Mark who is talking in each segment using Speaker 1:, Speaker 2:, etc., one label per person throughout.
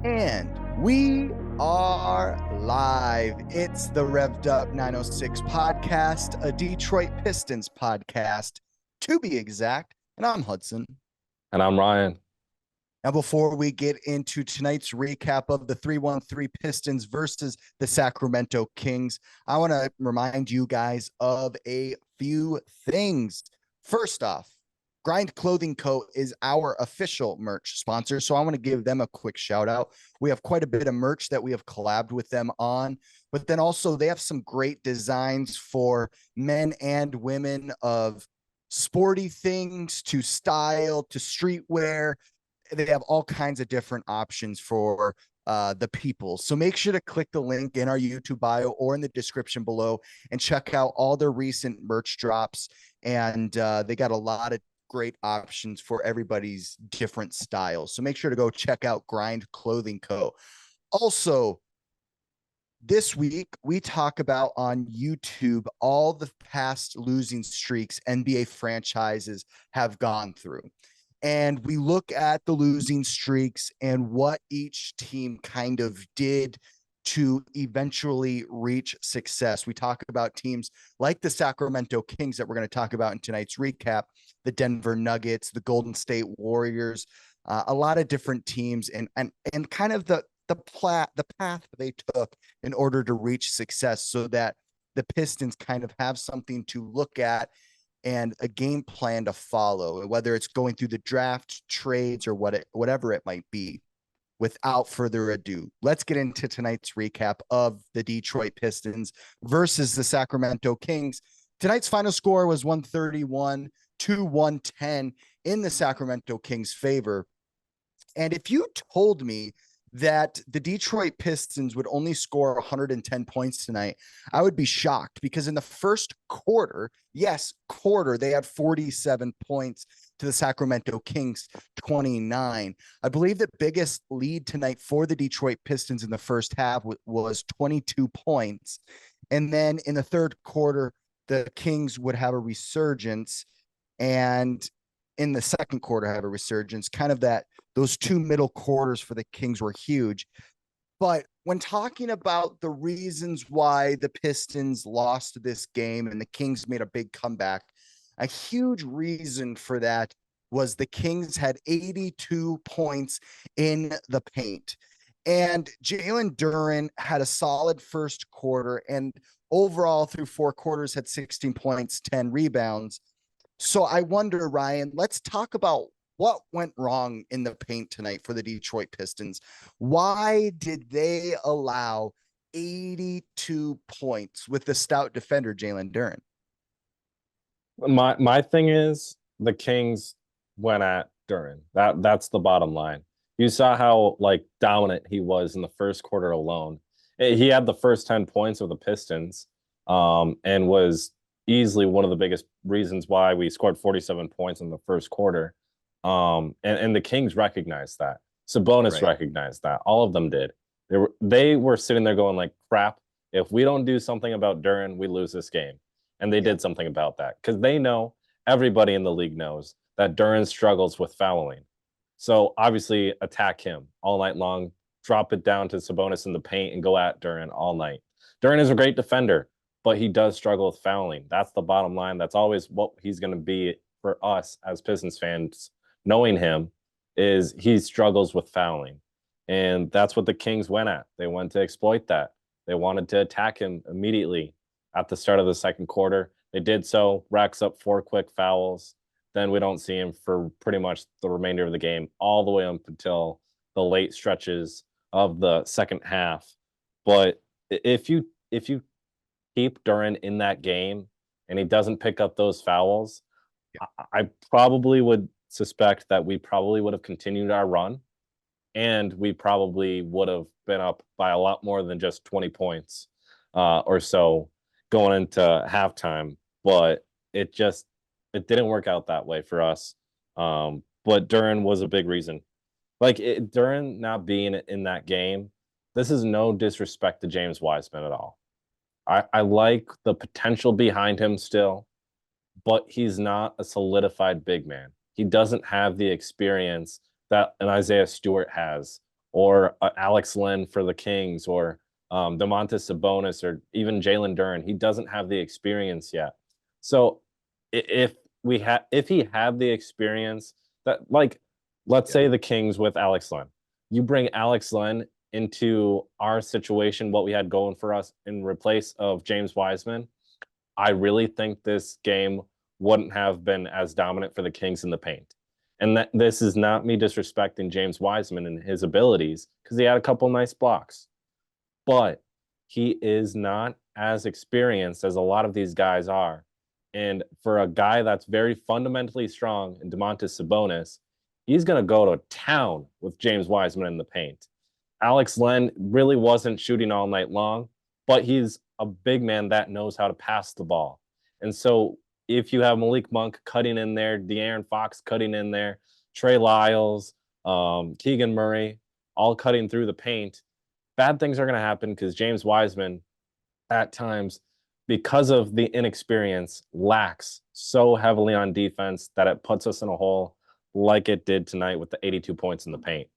Speaker 1: And we are live. It's the Revved Up 906 podcast, a Detroit Pistons podcast, to be exact. And I'm Hudson.
Speaker 2: And I'm Ryan.
Speaker 1: Now, before we get into tonight's recap of the 3-1-3 Pistons versus the Sacramento Kings, I want to remind you guys of a few things. First off, Grind Clothing Co. is our official merch sponsor, so I want to give them a quick shout out. We have quite a bit of merch that we have collabed with them on, but then also they have some great designs for men and women of sporty things to style to streetwear. They have all kinds of different options for the people. So make sure to click the link in our YouTube bio or in the description below and check out all their recent merch drops. And they got a lot of great options for everybody's different styles. So make sure to go check out Grind Clothing Co. Also, this week, we talk about on YouTube all the past losing streaks NBA franchises have gone through. And we look at the losing streaks and what each team kind of did to eventually reach success. We talk about teams like the Sacramento Kings that we're going to talk about in tonight's recap, the Denver Nuggets, the Golden State Warriors, a lot of different teams, and kind of the path they took in order to reach success, so that the Pistons kind of have something to look at and a game plan to follow, whether it's going through the draft, trades, or whatever it might be. Without further ado, let's get into tonight's recap of the Detroit Pistons versus the Sacramento Kings. Tonight's final score was 131 to 110 in the Sacramento Kings' favor. And if you told me that the Detroit Pistons would only score 110 points tonight, I would be shocked, because in the first quarter, they had 47 points to the Sacramento Kings 29. I believe the biggest lead tonight for the Detroit Pistons in the first half was 22 points. And then in the third quarter, the Kings would have a resurgence, and in the second quarter have a resurgence. Kind of that those two middle quarters for the Kings were huge. But when talking about the reasons why the Pistons lost this game and the Kings made a big comeback, a huge reason for that was the Kings had 82 points in the paint. And Jalen Duren had a solid first quarter, and overall through four quarters had 16 points, 10 rebounds. So I wonder, Ryan, let's talk about what went wrong in the paint tonight for the Detroit Pistons. Why did they allow 82 points with the stout defender, Jalen Duren?
Speaker 2: My thing is the Kings went at Duren. That's the bottom line. You saw how dominant he was in the first quarter alone. He had the first 10 points of the Pistons, and was easily one of the biggest reasons why we scored 47 points in the first quarter. And the Kings recognized that. Sabonis recognized that. All of them did. They were sitting there going like, crap, if we don't do something about Duren, we lose this game. And they did something about that, because they know, everybody in the league knows, that Duren struggles with fouling. So obviously attack him all night long, drop it down to Sabonis in the paint, and go at Duren all night. Duren is a great defender, but he does struggle with fouling. That's the bottom line. That's always what he's going to be for us as Pistons fans, knowing him, is he struggles with fouling. And that's what the Kings went at. They went to exploit that. They wanted to attack him immediately at the start of the second quarter. They did so, racks up 4 quick fouls. Then we don't see him for pretty much the remainder of the game, all the way up until the late stretches of the second half. But if you keep Duren in that game and he doesn't pick up those fouls, I probably would suspect that we probably would have continued our run, and we probably would have been up by a lot more than just 20 points or so going into halftime. But it didn't work out that way for us. But Duren was a big reason. Duren not being in that game, this is no disrespect to James Wiseman at all. I like the potential behind him still, but he's not a solidified big man. He doesn't have the experience that an Isaiah Stewart has or Alex Len for the Kings, or Domantas Sabonis, or even Jalen Duren. He doesn't have the experience yet. So if he had the experience that, like, let's say the Kings with Alex Len, you bring Alex Len into our situation, what we had going for us in replace of James Wiseman, I really think this game wouldn't have been as dominant for the Kings in the paint. And that this is not me disrespecting James Wiseman and his abilities, because he had a couple nice blocks, but he is not as experienced as a lot of these guys are. And for a guy that's very fundamentally strong in Domantas Sabonis, he's going to go to town with James Wiseman in the paint. Alex Len really wasn't shooting all night long, but he's a big man that knows how to pass the ball. And so if you have Malik Monk cutting in there, De'Aaron Fox cutting in there, Trey Lyles, Keegan Murray, all cutting through the paint, bad things are going to happen because James Wiseman, at times, because of the inexperience, lacks so heavily on defense that it puts us in a hole like it did tonight with the 82 points in the paint.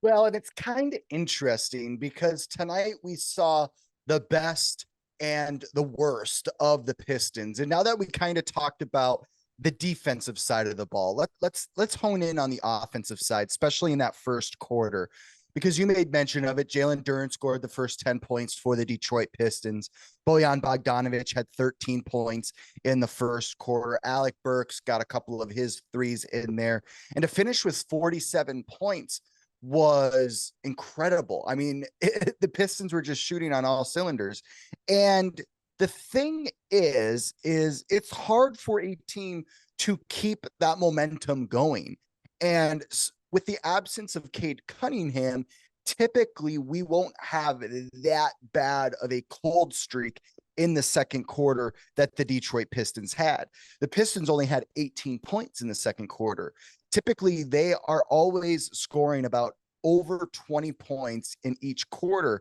Speaker 1: Well, and it's kind of interesting because tonight we saw the best and the worst of the Pistons. And now that we kind of talked about the defensive side of the ball, let's hone in on the offensive side, especially in that first quarter, because you made mention of it. Jalen Duren scored the first 10 points for the Detroit Pistons. Bojan Bogdanovic had 13 points in the first quarter. Alec Burks got a couple of his threes in there. And to finish with 47 points was incredible. I mean, the Pistons were just shooting on all cylinders. And the thing is it's hard for a team to keep that momentum going. And with the absence of Cade Cunningham, typically we won't have that bad of a cold streak in the second quarter that the Detroit Pistons had. The Pistons only had 18 points in the second quarter. Typically, they are always scoring about over 20 points in each quarter.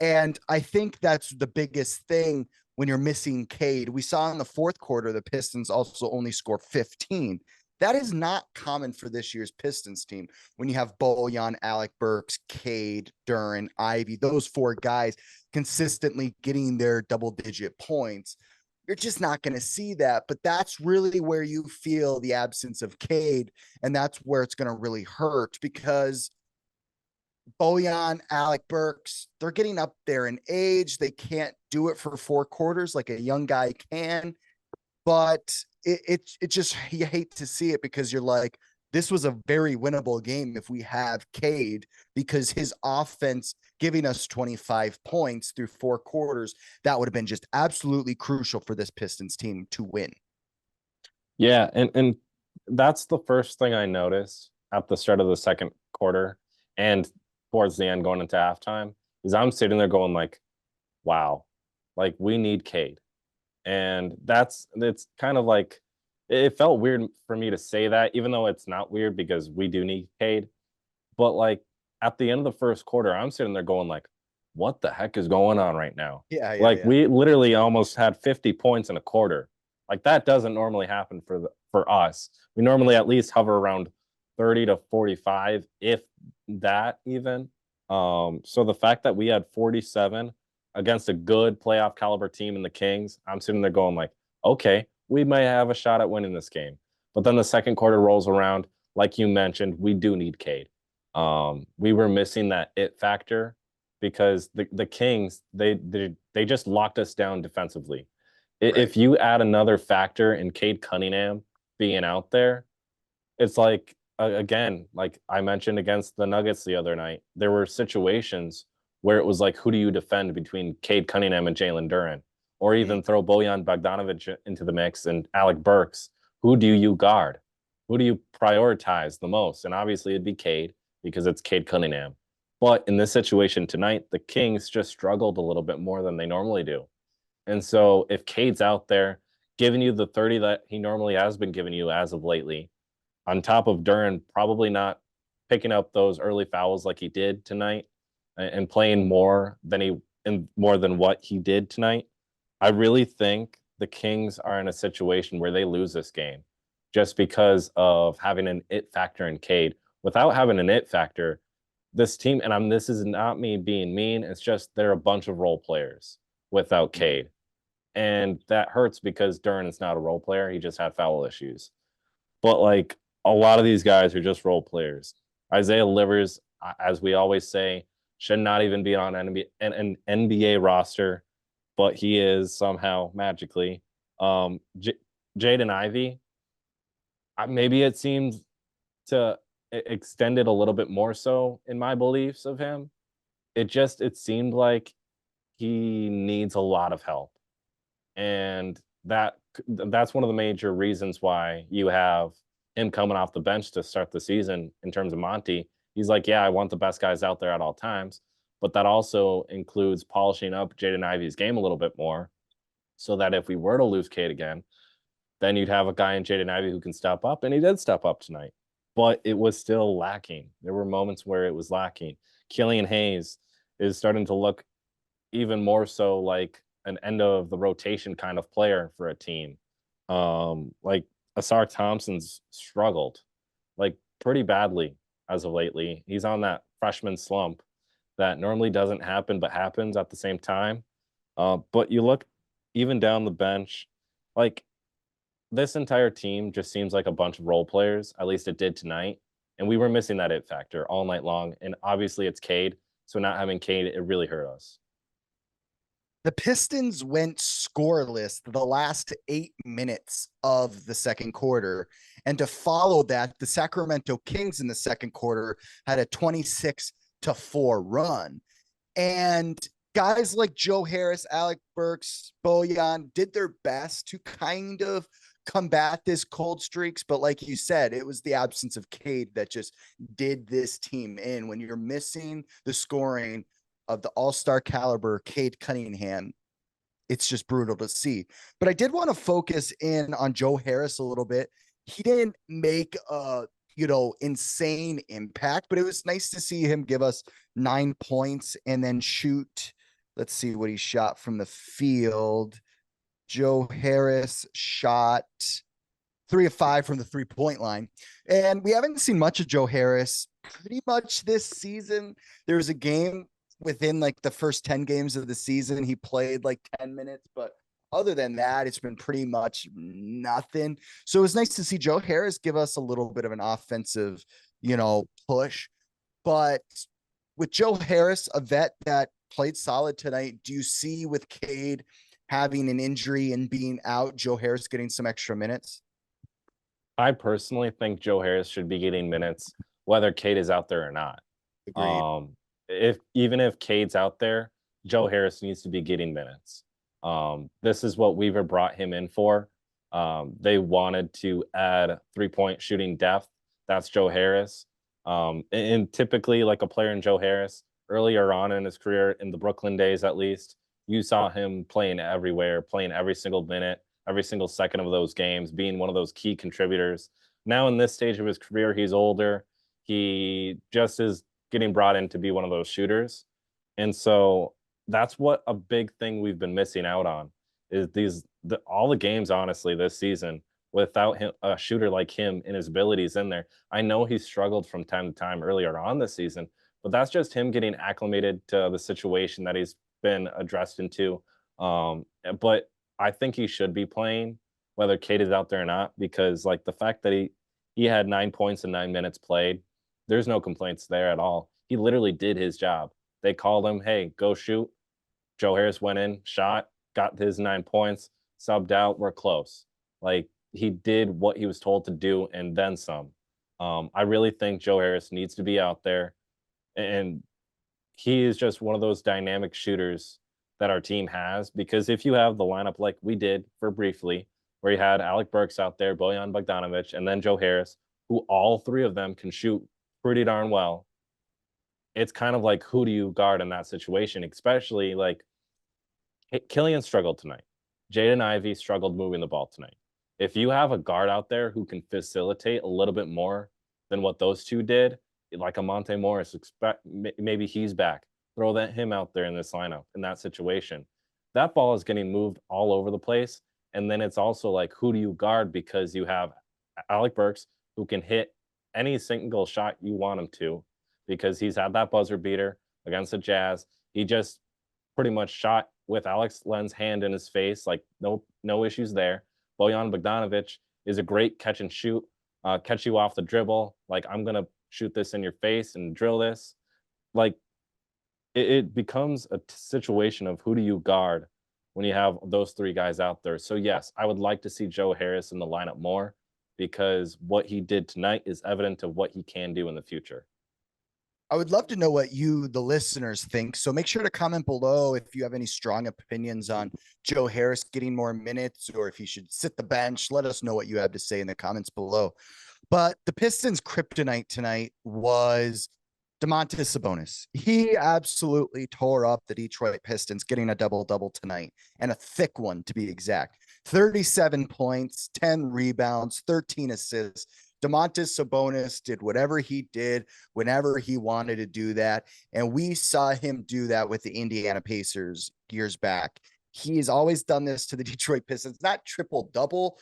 Speaker 1: And I think that's the biggest thing when you're missing Cade. We saw in the fourth quarter, the Pistons also only score 15. That is not common for this year's Pistons team. When you have Bojan, Alec Burks, Cade, Duren, Ivy, those four guys consistently getting their double-digit points, you're just not going to see that. But that's really where you feel the absence of Cade, and that's where it's going to really hurt, because Bojan, Alec Burks, they're getting up there in age. They can't do it for 4 quarters like a young guy can. But it just, you hate to see it, because you're like, this was a very winnable game if we have Cade, because his offense giving us 25 points through 4 quarters, that would have been just absolutely crucial for this Pistons team to win.
Speaker 2: Yeah, and that's the first thing I noticed at the start of the second quarter and towards the end going into halftime, is I'm sitting there going like, wow, like we need Cade. And it's kind of like, it felt weird for me to say that, even though it's not weird because we do need Cade. But like at the end of the first quarter, I'm sitting there going like, what the heck is going on right now?
Speaker 1: Yeah.
Speaker 2: We literally almost had 50 points in a quarter. Like that doesn't normally happen for us. We normally at least hover around 30 to 45, if that even. So the fact that we had 47 against a good playoff caliber team in the Kings, I'm sitting there going like, okay, we may have a shot at winning this game. But then the second quarter rolls around, like you mentioned, we do need Cade. We were missing that it factor, because the Kings, they just locked us down defensively. Right. If you add another factor in Cade Cunningham being out there, it's like, again, like I mentioned against the Nuggets the other night, there were situations where it was like, who do you defend between Cade Cunningham and Jalen Duren? Or even throw Bojan Bogdanovic into the mix and Alec Burks. Who do you guard? Who do you prioritize the most? And obviously it'd be Cade, because it's Cade Cunningham. But in this situation tonight, the Kings just struggled a little bit more than they normally do. And so if Cade's out there giving you the 30 that he normally has been giving you as of lately, on top of Duren probably not picking up those early fouls like he did tonight, and playing more than what he did tonight, I really think the Kings are in a situation where they lose this game just because of having an it factor in Cade. Without having an it factor, this team, and this is not me being mean, it's just they're a bunch of role players without Cade. And that hurts because Duren is not a role player. He just had foul issues. But like a lot of these guys are just role players. Isaiah Livers, as we always say, should not even be on an NBA roster, but he is somehow magically. Jaden Ivey, maybe it seems to extend it a little bit more so in my beliefs of him. It seemed like he needs a lot of help, and that's one of the major reasons why you have him coming off the bench to start the season. In terms of Monty, he's like, yeah, I want the best guys out there at all times, but that also includes polishing up Jaden Ivey's game a little bit more, so that if we were to lose Cade again, then you'd have a guy in Jaden Ivey who can step up, and he did step up tonight. But it was still lacking. There were moments where it was lacking. Killian Hayes is starting to look even more so like an end of the rotation kind of player for a team. Like Asar Thompson's struggled like pretty badly as of lately. He's on that freshman slump that normally doesn't happen, but happens at the same time. But you look even down the bench, like this entire team just seems like a bunch of role players. At least it did tonight. And we were missing that it factor all night long. And obviously it's Cade. So not having Cade, it really hurt us.
Speaker 1: The Pistons went scoreless the last 8 minutes of the second quarter. And to follow that, the Sacramento Kings in the second quarter had a 26-4 run. And guys like Joe Harris, Alec Burks, Bojan did their best to kind of combat this cold streaks. But like you said, it was the absence of Cade that just did this team in. When you're missing the scoring of the all-star caliber Cade Cunningham, it's just brutal to see. But I did want to focus in on Joe Harris a little bit. He didn't make a insane impact, but it was nice to see him give us 9 points and then shoot. Let's see what he shot from the field. Joe Harris shot 3 of 5 from the 3-point line. And we haven't seen much of Joe Harris pretty much this season. There was a game within like the first 10 games of the season, he played like 10 minutes, but other than that, it's been pretty much nothing. So it was nice to see Joe Harris give us a little bit of an offensive, push. But with Joe Harris, a vet that played solid tonight, do you see with Cade having an injury and being out, Joe Harris getting some extra minutes?
Speaker 2: I personally think Joe Harris should be getting minutes, whether Cade is out there or not.
Speaker 1: Agreed.
Speaker 2: If Cade's out there, Joe Harris needs to be getting minutes. This is what Weaver brought him in for. They wanted to add 3-point shooting depth. That's Joe Harris. And typically, like a player in Joe Harris, earlier on in his career, in the Brooklyn days at least, you saw him playing everywhere, playing every single minute, every single second of those games, being one of those key contributors. Now in this stage of his career, he's older. He just is getting brought in to be one of those shooters. And so that's what a big thing we've been missing out on is all the games, honestly, this season without him, a shooter like him and his abilities in there. I know he struggled from time to time earlier on this season, but that's just him getting acclimated to the situation that he's been addressed into. But I think he should be playing whether Cade is out there or not, because like the fact that he had 9 points in 9 minutes played, there's no complaints there at all. He literally did his job. They called him, hey, go shoot. Joe Harris went in, shot, got his 9 points, subbed out. We're close. Like he did what he was told to do and then some. I really think Joe Harris needs to be out there. And he is just one of those dynamic shooters that our team has, because if you have the lineup like we did for briefly, where you had Alec Burks out there, Bojan Bogdanovic, and then Joe Harris, who all three of them can shoot pretty darn well, it's kind of like, who do you guard in that situation? Especially like Killian struggled tonight. Jaden Ivey struggled moving the ball tonight. If you have a guard out there who can facilitate a little bit more than what those two did, like a Monte Morris, maybe he's back. Throw him out there in this lineup, in that situation. That ball is getting moved all over the place. And then it's also like, who do you guard? Because you have Alec Burks, who can hit any single shot you want him to. because he's had that buzzer beater against the Jazz. He just pretty much shot with Alex Len's hand in his face, like no issues there. Bojan Bogdanovic is a great catch and shoot, catch you off the dribble. Like, I'm gonna shoot this in your face and drill this. Like, it becomes a situation of who do you guard when you have those three guys out there. So yes, I would like to see Joe Harris in the lineup more, because what he did tonight is evident of what he can do in the future.
Speaker 1: I would love to know what you, the listeners, think. So make sure to comment below if you have any strong opinions on Joe Harris getting more minutes, or if he should sit the bench. Let us know what you have to say in the comments below. But the Pistons' kryptonite tonight was Domantas Sabonis. He absolutely tore up the Detroit Pistons, getting a double-double tonight, and a thick one to be exact. 37 points, 10 rebounds, 13 assists. Domantas Sabonis did whatever he did whenever he wanted to do that. And we saw him do that with the Indiana Pacers years back. He's always done this to the Detroit Pistons, not triple double,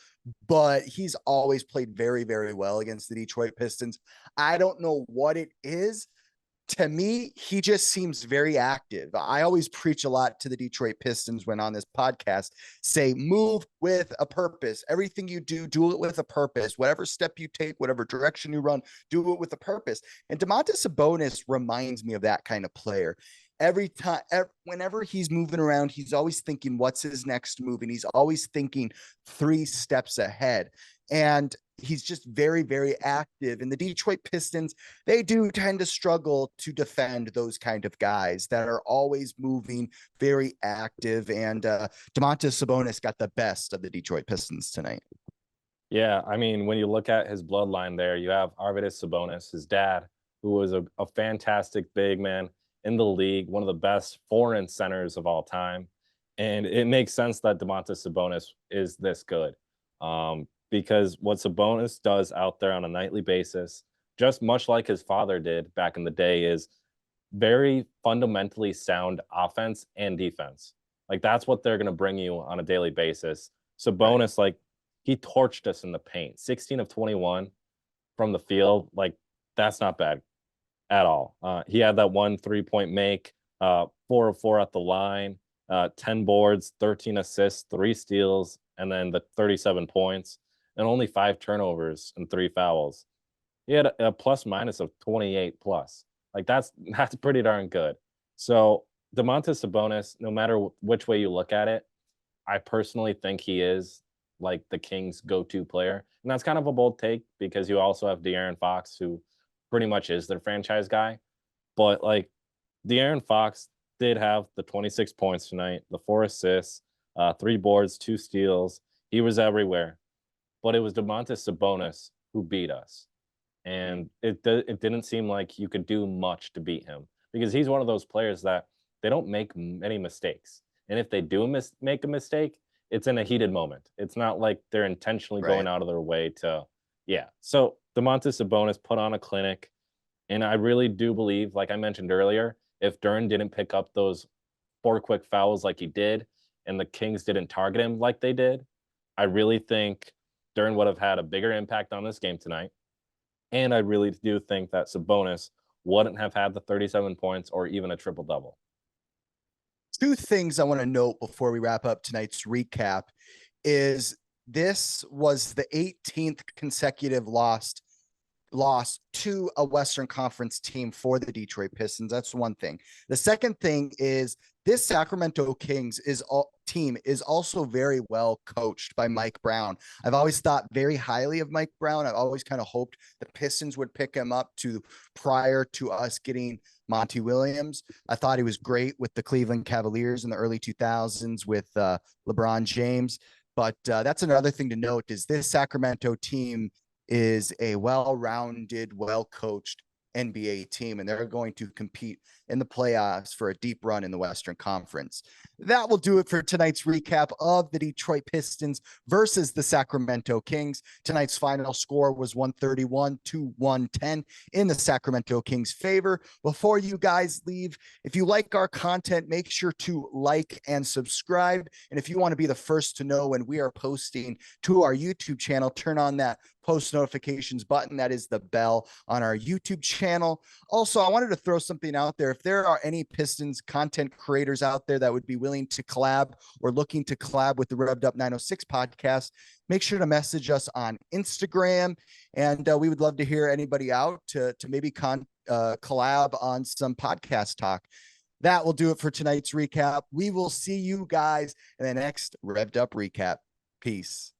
Speaker 1: but he's always played very, very well against the Detroit Pistons. I don't know what it is. To me, he just seems very active. I always preach a lot to the Detroit Pistons when on this podcast, say, move with a purpose. Everything you do, do it with a purpose. Whatever step you take, whatever direction you run, do it with a purpose. And Domantas Sabonis reminds me of that kind of player. Every time, whenever he's moving around, he's always thinking, what's his next move? And he's always thinking 3 steps ahead. And he's just very, very active. And the Detroit Pistons, they do tend to struggle to defend those kind of guys that are always moving, very active. And Domantas Sabonis got the best of the Detroit Pistons tonight.
Speaker 2: Yeah, I mean, when you look at his bloodline there, you have Arvydas Sabonis, his dad, who was a fantastic big man in the league, one of the best foreign centers of all time. And it makes sense that Domantas Sabonis is this good. Because what Sabonis does out there on a nightly basis, just much like his father did back in the day, is very fundamentally sound offense and defense. Like, that's what they're going to bring you on a daily basis. Sabonis, like, he torched us in the paint. 16 of 21 from the field. Like, that's not bad at all. He had that 1 3-point make, 4 of 4 at the line, 10 boards, 13 assists, 3 steals, and then the 37 points. And only 5 turnovers and 3 fouls. He had a plus minus of 28 plus. Like, that's pretty darn good. So Domantas Sabonis, no matter which way you look at it, I personally think he is like the Kings' go-to player. And that's kind of a bold take, because you also have De'Aaron Fox, who pretty much is their franchise guy. But like, De'Aaron Fox did have the 26 points tonight, the 4 assists, 3 boards, 2 steals. He was everywhere. But it was Domantas Sabonis who beat us. And it didn't seem like you could do much to beat him, because he's one of those players that they don't make many mistakes. And if they do make a mistake, it's in a heated moment. It's not like they're intentionally going out of their way to, yeah. So Domantas Sabonis put on a clinic. And I really do believe, like I mentioned earlier, if Duren didn't pick up those 4 quick fouls like he did, and the Kings didn't target him like they did, I really think Duren would have had a bigger impact on this game tonight. And I really do think that Sabonis wouldn't have had the 37 points or even a triple-double.
Speaker 1: 2 things I want to note before we wrap up tonight's recap is this was the 18th consecutive loss to a Western Conference team for the Detroit Pistons. That's one thing. The second thing is this Sacramento Kings team is also very well coached by Mike Brown. I've always thought very highly of Mike Brown. I've always kind of hoped the Pistons would pick him up prior to us getting Monty Williams. I thought he was great with the Cleveland Cavaliers in the early 2000s with LeBron James. But that's another thing to note, is this Sacramento team is a well-rounded, well-coached NBA team, and they're going to compete in the playoffs for a deep run in the Western Conference. That will do it for tonight's recap of the Detroit Pistons versus the Sacramento Kings. Tonight's final score was 131-110 in the Sacramento Kings' favor. Before you guys leave, if you like our content, make sure to like and subscribe. And if you want to be the first to know when we are posting to our YouTube channel, turn on that post notifications button. That is the bell on our YouTube channel. Also, I wanted to throw something out there. If there are any Pistons content creators out there that would be willing to collab or looking to collab with the Revved Up 906 podcast, make sure to message us on Instagram. And we would love to hear anybody out to maybe collab on some podcast talk. That will do it for tonight's recap. We will see you guys in the next Revved Up recap. Peace.